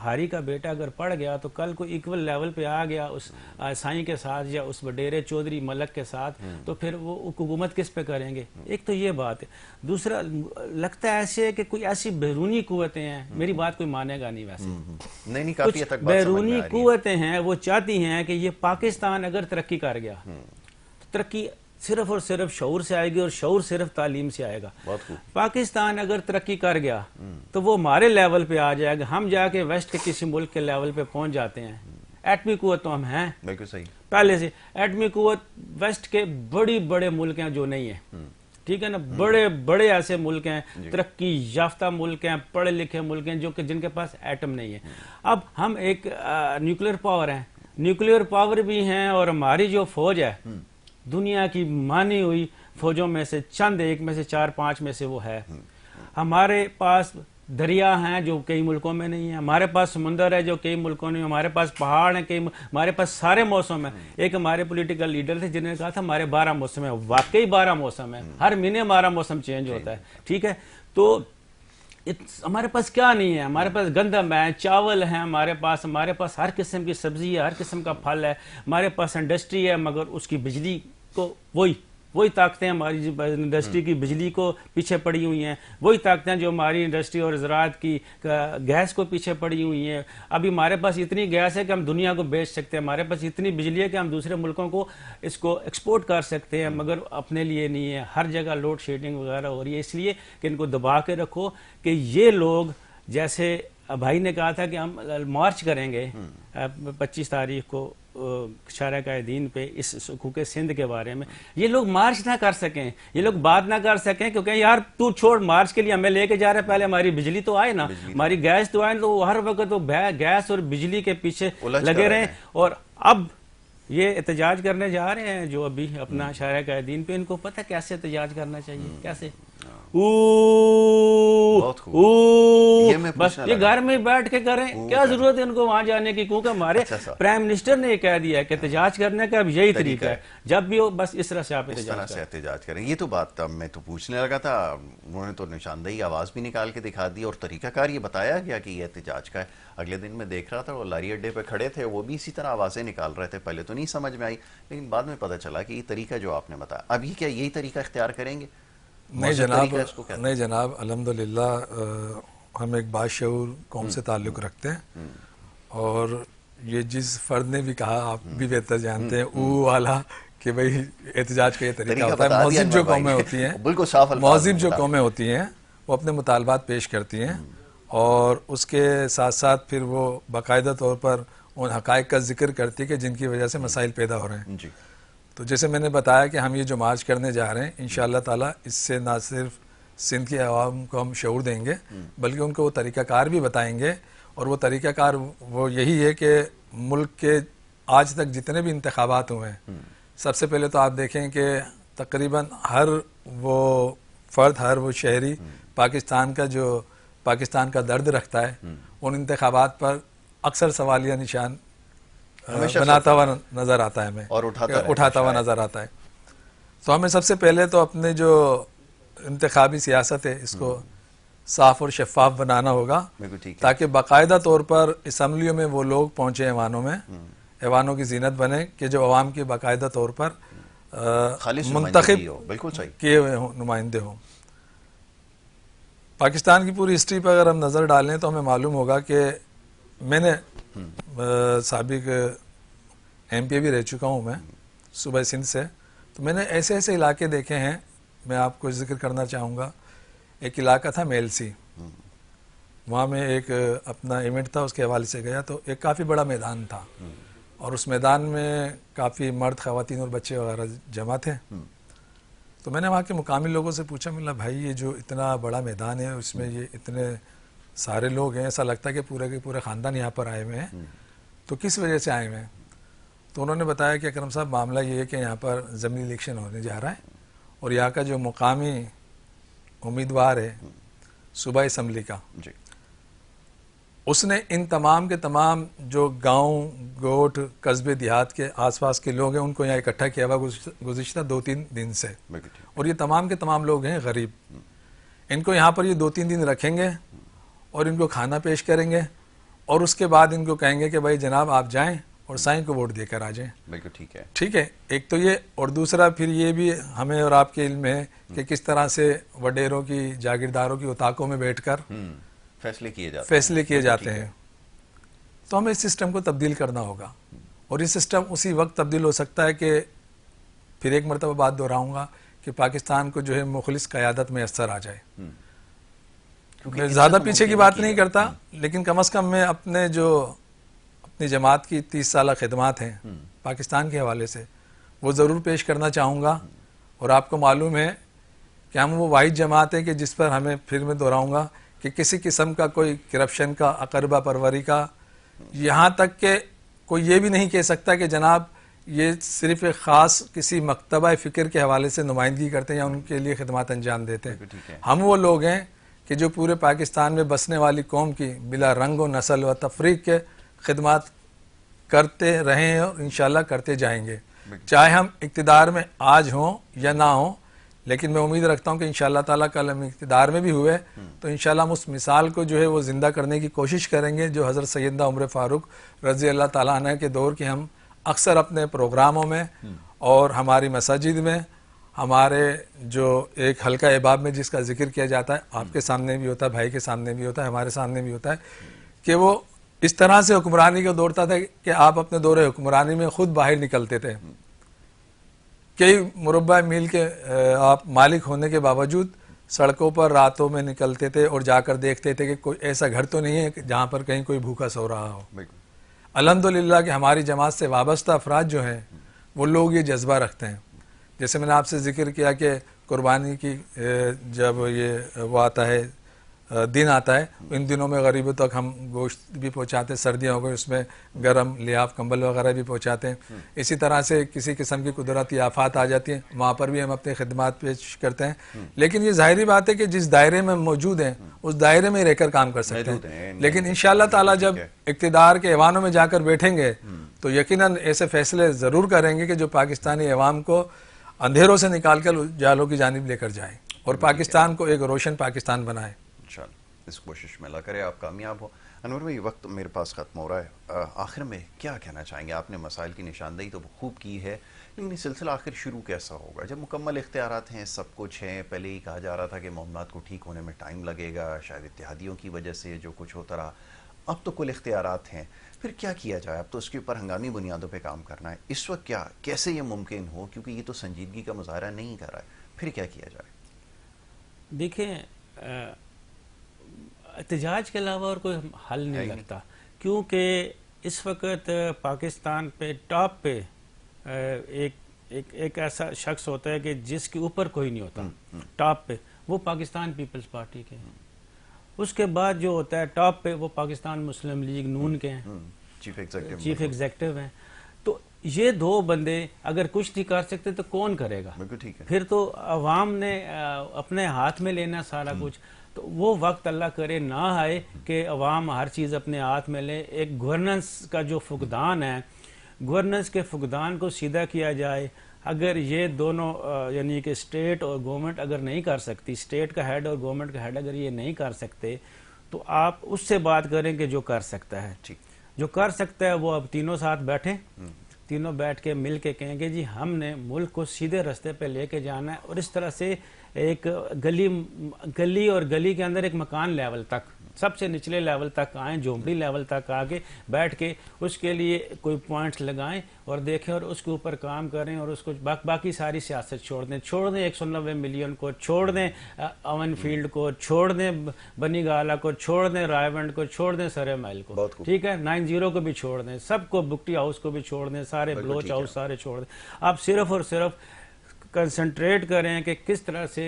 ہاری کا بیٹا اگر پڑھ گیا تو کل کو ایکول لیول پہ آ گیا اس سائیں کے ساتھ یا اس وڈیرے چودھری ملک کے ساتھ، تو پھر وہ حکومت کس پہ کریں گے؟ ایک تو یہ بات ہے۔ دوسرا لگتا ہے ایسے کہ کوئی ایسی بیرونی قوتیں ہیں، میری بات کوئی مانے گا نہیں ویسے، کچھ بیرونی قوتیں ہیں وہ چاہتی ہیں کہ یہ پاکستان اگر ترقی کر گیا تو ترقی صرف اور صرف شعور سے آئے گی، اور شعور صرف تعلیم سے آئے گا۔ پاکستان اگر ترقی کر گیا تو وہ ہمارے لیول پہ آ جائے گا، ہم جا کے ویسٹ کے کسی ملک کے لیول پہ پہنچ جاتے ہیں۔ ایٹمی قوت تو ہم ہیں بالکل صحیح، پہلے سے ایٹمی قوت ویسٹ کے بڑے ملک ہیں جو نہیں ہیں، ٹھیک ہے نا، بڑے ایسے ملک ہیں، ترقی یافتہ ملک ہیں، پڑھے لکھے ملک ہیں جو کہ جن کے پاس ایٹم نہیں ہے۔ اب ہم ایک نیوکلیر پاور ہیں، نیوکلیر پاور بھی ہیں، اور ہماری جو فوج ہے دنیا کی مانی ہوئی فوجوں میں سے چند ایک میں سے 4-5 میں سے وہ ہے۔ ہمارے پاس دریا ہیں جو کئی ملکوں میں نہیں ہیں، ہمارے پاس سمندر ہے جو کئی ملکوں میں، ہمارے پاس پہاڑ ہیں، ہمارے پاس سارے موسم ہیں۔ ایک ہمارے پولیٹیکل لیڈر تھے جنہوں نے کہا تھا ہمارے 12 موسم ہیں، واقعی 12 موسم ہیں، ہر مہینے ہمارا موسم چینج ہوتا ہے، ٹھیک ہے۔ تو ہمارے پاس کیا نہیں ہے؟ ہمارے پاس گندم ہے، چاول ہے، ہمارے پاس ہر قسم کی سبزی ہے، ہر قسم کا پھل ہے، ہمارے پاس انڈسٹری ہے، مگر اس کی بجلی کو وہی وہی طاقتیں ہماری انڈسٹری کی بجلی کو پیچھے پڑی ہوئی ہیں, وہی طاقتیں جو ہماری انڈسٹری اور زراعت کی گیس کو پیچھے پڑی ہوئی ہیں. ابھی ہمارے پاس اتنی گیس ہے کہ ہم دنیا کو بیچ سکتے ہیں, ہمارے پاس اتنی بجلی ہے کہ ہم دوسرے ملکوں کو اس کو ایکسپورٹ کر سکتے ہیں, مگر اپنے لیے نہیں ہے. ہر جگہ لوڈ شیڈنگ وغیرہ ہو رہی ہے, اس لیے کہ ان کو دبا کے رکھو کہ یہ لوگ, جیسے بھائی نے کہا تھا کہ ہم مارچ کریں گے 25 تاریخ کو شارع قائدین پہ اس حقوق سندھ کے بارے میں, یہ لوگ مارچ نہ کر سکیں, یہ لوگ بات نہ کر سکیں, کیونکہ یار تو چھوڑ مارچ کے لیے ہمیں لے کے جا رہے, پہلے ہماری بجلی تو آئے نا, ہماری گیس تو آئے, تو وہ ہر وقت وہ گیس اور بجلی کے پیچھے لگے رہے. اور اب یہ احتجاج کرنے جا رہے ہیں جو ابھی اپنا شارع قائدین پہ, ان کو پتہ کیسے احتجاج کرنا چاہیے, کیسے بس یہ گھر میں بیٹھ کے کریں, کیا ضرورت ہے ان کو وہاں جانے کی, کیونکہ ہمارے پرائم منسٹر نے یہ کہہ دیا ہے کہ احتجاج کرنے کا اب یہی طریقہ ہے, جب بھی ہو بس اس طرح سے آپ احتجاج کریں. یہ تو بات میں تو پوچھنے لگا تھا, انہوں نے تو نشاندہی آواز بھی نکال کے دکھا دی اور طریقہ کار یہ بتایا گیا کہ یہ احتجاج کا ہے. اگلے دن میں دیکھ رہا تھا وہ لاری اڈے پہ کھڑے تھے, وہ بھی اسی طرح آوازیں نکال رہے تھے. پہلے تو نہیں سمجھ میں آئی, لیکن بعد میں پتہ چلا کہ یہ طریقہ جو آپ نے بتایا, اب یہ کیا یہی طریقہ اختیار کریں گے؟ نہیں جناب, الحمدللہ ہم ایک باشعور قوم سے تعلق رکھتے ہیں, اور یہ جس فرد نے بھی کہا, آپ بھی بہتر جانتے ہیں, او والا کہ بھئی احتجاج کا یہ طریقہ ہوتا ہے. مہذب جو قومیں ہوتی ہیں, مہذب جو قومیں ہوتی ہیں وہ اپنے مطالبات پیش کرتی ہیں, اور اس کے ساتھ ساتھ پھر وہ باقاعدہ طور پر ان حقائق کا ذکر کرتی ہے کہ جن کی وجہ سے مسائل پیدا ہو رہے ہیں. تو جیسے میں نے بتایا کہ ہم یہ جو مارچ کرنے جا رہے ہیں, انشاءاللہ تعالیٰ اس سے نہ صرف سندھ کے عوام کو ہم شعور دیں گے, بلکہ ان کو وہ طریقہ کار بھی بتائیں گے. اور وہ طریقہ کار وہ یہی ہے کہ ملک کے آج تک جتنے بھی انتخابات ہوئے ہیں, سب سے پہلے تو آپ دیکھیں کہ تقریباً ہر وہ فرد, ہر وہ شہری پاکستان کا درد رکھتا ہے, ان انتخابات پر اکثر سوالیہ نشان بناتا ہوا نظر آتا ہے ہمیں, اور اٹھاتا ہوا نظر آتا ہے. تو ہمیں سب سے پہلے تو اپنے جو انتخابی سیاست ہے اس کو صاف اور شفاف بنانا ہوگا, تاکہ باقاعدہ طور پر اسمبلیوں میں وہ لوگ پہنچے, ایوانوں کی زینت بنے کہ جو عوام کی باقاعدہ طور پر منتخب کیے ہوئے نمائندے ہوں. پاکستان کی پوری ہسٹری پر اگر ہم نظر ڈالیں تو ہمیں معلوم ہوگا کہ میں نے سابق ایم پی بھی رہ چکا ہوں میں صوبہ سندھ سے, تو میں نے ایسے ایسے علاقے دیکھے ہیں. میں آپ کو ذکر کرنا چاہوں گا, ایک علاقہ تھا میلسی, وہاں میں ایک اپنا ایونٹ تھا, اس کے حوالے سے گیا, تو ایک کافی بڑا میدان تھا, اور اس میدان میں کافی مرد, خواتین اور بچے وغیرہ جمع تھے. تو میں نے وہاں کے مقامی لوگوں سے پوچھا, میں نے بھائی یہ جو اتنا بڑا میدان ہے, اس میں یہ اتنے سارے لوگ ہیں, ایسا لگتا ہے کہ پورے کے پورے خاندان یہاں پر آئے ہوئے ہیں, تو کس وجہ سے آئے ہوئے ہیں؟ تو انہوں نے بتایا کہ اکرم صاحب معاملہ یہ ہے کہ یہاں پر ضمنی الیکشن ہونے جا رہا ہے, اور یہاں کا جو مقامی امیدوار ہے صوبہ اسمبلی کا, اس نے ان تمام کے تمام جو گاؤں, گوٹھ, قصبے, دیہات کے آس پاس کے لوگ ہیں, ان کو یہاں اکٹھا کیا ہوا گزشتہ 2-3 دن سے, اور یہ تمام کے تمام لوگ ہیں غریب. ان کو یہاں پر یہ 2-3 دن رکھیں گے, اور ان کو کھانا پیش کریں گے, اور اس کے بعد ان کو کہیں گے کہ بھائی جناب آپ جائیں اور سائیں کو ووٹ دے کر آ جائیں. بالکل ٹھیک ہے, ٹھیک ہے. ایک تو یہ, اور دوسرا پھر یہ بھی ہمیں اور آپ کے علم ہے کہ کس طرح سے وڈیروں کی, جاگیرداروں کی اتاقوں میں بیٹھ کر فیصلے کیے جاتے ہیں. تو ہمیں اس سسٹم کو تبدیل کرنا ہوگا, اور یہ سسٹم اسی وقت تبدیل ہو سکتا ہے کہ, پھر ایک مرتبہ بات دہراؤں گا, کہ پاکستان کو جو ہے مخلص قیادت میں اثر آ جائے. میں زیادہ پیچھے کی بات نہیں کرتا, لیکن کم از کم میں اپنے جماعت کی 30 سالہ خدمات ہیں پاکستان کے حوالے سے, وہ ضرور پیش کرنا چاہوں گا. اور آپ کو معلوم ہے کہ ہم وہ واحد جماعت ہے کہ جس پر ہمیں, پھر میں دہراؤں گا, کہ کسی قسم کا کوئی کرپشن کا, اقربہ پروری کا, یہاں تک کہ کوئی یہ بھی نہیں کہہ سکتا کہ جناب یہ صرف ایک خاص کسی مکتبہ فکر کے حوالے سے نمائندگی کرتے ہیں یا ان کے لیے خدمات انجام دیتے ہیں. ہم وہ لوگ ہیں کہ جو پورے پاکستان میں بسنے والی قوم کی بلا رنگ و نسل و تفریق کے خدمات کرتے رہے ہیں, اور انشاءاللہ کرتے جائیں گے, چاہے ہم اقتدار میں آج ہوں یا نہ ہوں. لیکن میں امید رکھتا ہوں کہ انشاءاللہ تعالیٰ کل ہم اقتدار میں بھی ہوئے تو انشاءاللہ ہم اس مثال کو جو ہے وہ زندہ کرنے کی کوشش کریں گے, جو حضرت سیدنا عمر فاروق رضی اللہ تعالیٰ عنہ کے دور کے ہم اکثر اپنے پروگراموں میں اور ہماری مساجد میں ہمارے جو ایک حلقہ احباب میں جس کا ذکر کیا جاتا ہے، آپ کے سامنے بھی ہوتا ہے، بھائی کے سامنے بھی ہوتا ہے، ہمارے سامنے بھی ہوتا ہے، کہ وہ اس طرح سے حکمرانی کو دوڑتا تھا کہ آپ اپنے دور حکمرانی میں خود باہر نکلتے تھے. کئی مربع میل کے آپ مالک ہونے کے باوجود سڑکوں پر راتوں میں نکلتے تھے اور جا کر دیکھتے تھے کہ کوئی ایسا گھر تو نہیں ہے جہاں پر کہیں کوئی بھوکا سو رہا ہو. الحمدللہ کہ ہماری جماعت سے وابستہ افراد جو ہیں وہ لوگ یہ جذبہ رکھتے ہیں. جیسے میں نے آپ سے ذکر کیا کہ قربانی کی جب یہ وہ آتا ہے دن آتا ہے، ان دنوں میں غریبوں تک ہم گوشت بھی پہنچاتے ہیں، سردیاں ہو گئی اس میں گرم لیاف کمبل وغیرہ بھی پہنچاتے ہیں. اسی طرح سے کسی قسم کی قدرتی آفات آ جاتی ہیں، وہاں پر بھی ہم اپنی خدمات پیش کرتے ہیں. لیکن یہ ظاہری بات ہے کہ جس دائرے میں موجود ہیں اس دائرے میں رہ کر کام کر سکتے ہیں. لیکن انشاءاللہ تعالی جب اقتدار کے ایوانوں میں جا کر بیٹھیں گے تو یقیناً ایسے فیصلے ضرور کریں گے کہ جو پاکستانی عوام کو اندھیروں سے نکال کر اجالوں کی جانب لے کر جائیں اور پاکستان کو ایک روشن پاکستان بنائیں. انشاءاللہ اس کوشش میں اللہ کرے آپ کامیاب ہو. انور بھائی وقت میرے پاس ختم ہو رہا ہے، آخر میں کیا کہنا چاہیں گے؟ آپ نے مسائل کی نشاندہی تو خوب کی ہے، لیکن یہ سلسلہ آخر شروع کیسا ہوگا جب مکمل اختیارات ہیں، سب کچھ ہیں؟ پہلے ہی کہا جا رہا تھا کہ معاملات کو ٹھیک ہونے میں ٹائم لگے گا، شاید اتحادیوں کی وجہ سے جو کچھ ہوتا رہا. اب تو کل اختیارات ہیں، پھر کیا کیا جائے؟ اب تو اس کے اوپر ہنگامی بنیادوں پہ کام کرنا ہے. اس وقت کیسے یہ ممکن ہو، کیونکہ یہ تو سنجیدگی کا مظاہرہ نہیں کر رہا ہے، پھر کیا کیا جائے؟ دیکھیں احتجاج کے علاوہ اور کوئی حل نہیں لگتا، کیونکہ اس وقت پاکستان پہ ٹاپ پہ ایک ایسا شخص ہوتا ہے کہ جس کے اوپر کوئی نہیں ہوتا ٹاپ پہ، وہ پاکستان پیپلز پارٹی کے ہیں. اس کے بعد جو ہوتا ہے ٹاپ پہ وہ پاکستان مسلم لیگ نون کے ہیں، چیف ایگزیکٹو ہیں. تو یہ دو بندے اگر کچھ نہیں کر سکتے تو کون کرے گا؟ پھر تو عوام نے اپنے ہاتھ میں لینا سارا کچھ. تو وہ وقت اللہ کرے نہ آئے کہ عوام ہر چیز اپنے ہاتھ میں لے. ایک گورننس کا جو فقدان ہے، گورننس کے فقدان کو سیدھا کیا جائے. اگر یہ دونوں یعنی کہ اسٹیٹ اور گورنمنٹ اگر نہیں کر سکتی، اسٹیٹ کا ہیڈ اور گورنمنٹ کا ہیڈ اگر یہ نہیں کر سکتے تو آپ اس سے بات کریں کہ جو کر سکتا ہے. جو کر سکتا ہے وہ اب تینوں ساتھ بیٹھیں، تینوں بیٹھ کے مل کے کہیں گے جی ہم نے ملک کو سیدھے رستے پہ لے کے جانا ہے. اور اس طرح سے ایک گلی اور گلی کے اندر ایک مکان لیول تک، سب سے نچلے لیول تک آئیں، جھونپڑی لیول تک آگے بیٹھ کے اس کے لیے کوئی پوائنٹس لگائیں اور دیکھیں اور اس کے اوپر کام کریں. اور اس کو باقی ساری سیاست چھوڑ دیں 190 ملین کو، چھوڑ دیں اوون فیلڈ کو، چھوڑ دیں بنی گالا کو، چھوڑ دیں رائے ونڈ کو، چھوڑ دیں سرے محل کو، ٹھیک ہے، 90 کو بھی چھوڑ دیں، سب کو، بکٹی ہاؤس کو بھی چھوڑ دیں، سارے بلوچ ہاؤس سارے چھوڑ دیں. آپ صرف اور صرف کنسنٹریٹ کریں کہ کس طرح سے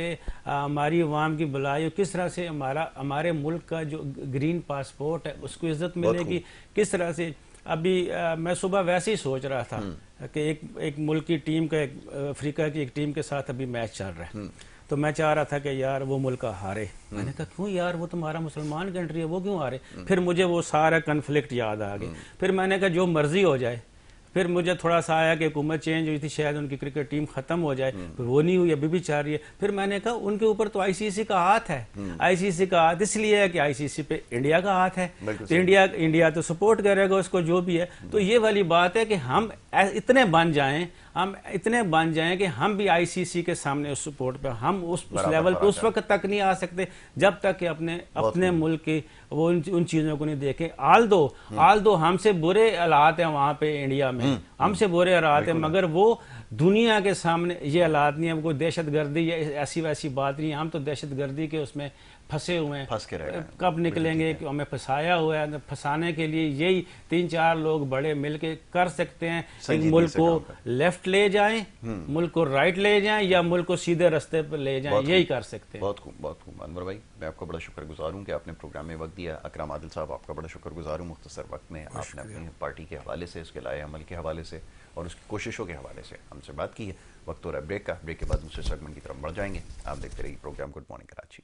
ہماری عوام کی بھلائی، کس طرح سے ہمارے ملک کا جو گرین پاسپورٹ ہے اس کو عزت ملے گی، کس طرح سے. ابھی میں صبح ویسے ہی سوچ رہا تھا کہ ایک ملک کی ٹیم کا، افریقہ کی ایک ٹیم کے ساتھ ابھی میچ چل رہا ہے، تو میں چاہ رہا تھا کہ یار وہ ملک ہارے. میں نے کہا کیوں یار، وہ تمہارا مسلمان کنٹری ہے، وہ کیوں ہارے؟ پھر مجھے وہ سارا کنفلکٹ یاد آ گیا. پھر میں نے کہا جو مرضی ہو جائے. پھر مجھے تھوڑا سا آیا کہ حکومت چینج ہوئی تھی، شاید ان کی کرکٹ ٹیم ختم ہو جائے، پھر وہ نہیں ہوئی، ابھی بھی چل رہی ہے. پھر میں نے کہا ان کے اوپر تو آئی سی سی کا ہاتھ ہے. آئی سی سی کا ہاتھ اس لیے ہے کہ آئی سی سی پہ انڈیا کا ہاتھ ہے، تو انڈیا تو سپورٹ کرے گا اس کو جو بھی ہے. تو یہ والی بات ہے کہ ہم اتنے بن جائیں کہ ہم بھی آئی سی سی کے سامنے اس سپورٹ پہ، ہم اس لیول پہ اس وقت تک نہیں آ سکتے جب تک کہ اپنے ملک کی وہ ان چیزوں کو نہیں دیکھیں. آل دو ہم سے برے حالات ہیں وہاں پہ انڈیا میں، ہم سے برے حالات ہیں، مگر وہ دنیا کے سامنے یہ حالات نہیں ہیں. کوئی دہشت گردی یا ایسی ویسی بات نہیں ہے. ہم تو دہشت گردی کے اس میں پھنسے ہوئے ہیں، کب نکلیں گے کہ ہمیں پھنسایا ہوا ہے. پھنسانے کے لیے یہی 3-4 لوگ بڑے مل کے کر سکتے ہیں کہ ملک کو لیفٹ لے جائیں، ملک کو رائٹ لے جائیں، یا ملک کو سیدھے رستے پر لے جائیں. یہی کر سکتے ہیں. بہت خوب انور بھائی، میں آپ کا بڑا شکر گزار ہوں کہ آپ نے پروگرام میں وقت دیا. اکرم عادل صاحب، آپ کا بڑا شکر گزار ہوں، مختصر وقت میں آپ نے اپنی پارٹی کے حوالے سے، اس کے لائے عمل کے حوالے سے اور اس کی کوششوں کے حوالے سے ہم سے بات کی ہے. وقت ہو رہا ہے بریک کا، بریک کے بعد دوسرے سیگمنٹ کی طرف بڑھ جائیں گے. آپ دیکھتے رہیے پروگرام گڈ مارننگ کراچی.